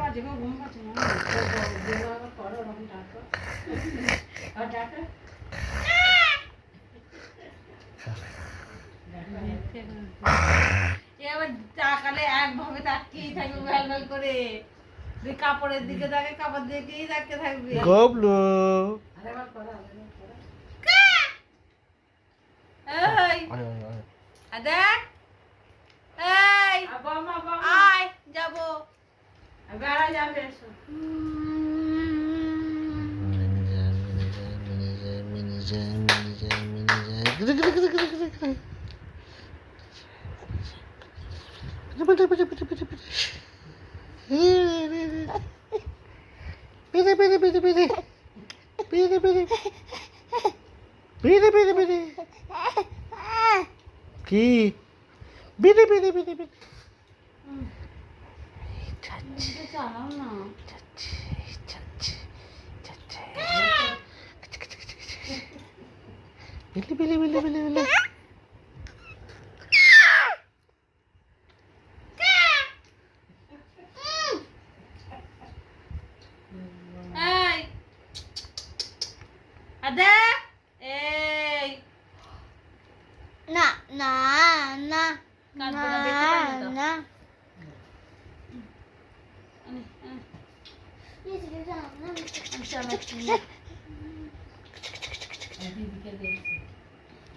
পাচ্ছে গো, ঘুম পাচ্ছে না। যেভাবে করো ওরকম ডাকো। আর ডাকো। এবার তাকালে একভাবে তাকিয়েই থাকবে ভ্যাল ভ্যাল করে। তুই কাপড়ের দিকে তাকে, কাপড় দিকেই তাকিয়ে থাকবি। গবলু আরেকবার করো, আরেকবার করো। এই দেখ, এই আয় যাবো, বেড়া যাবে। এসো। কি বিড়ি বিড়ি বিড়ি বিড়ি চালাও না। বিলি বিলি বিলি বিলি বিলি এই আদা, এই না না না কাঁদবো না, বেঁচে পারবে তো। না দিদিকে দেখছি।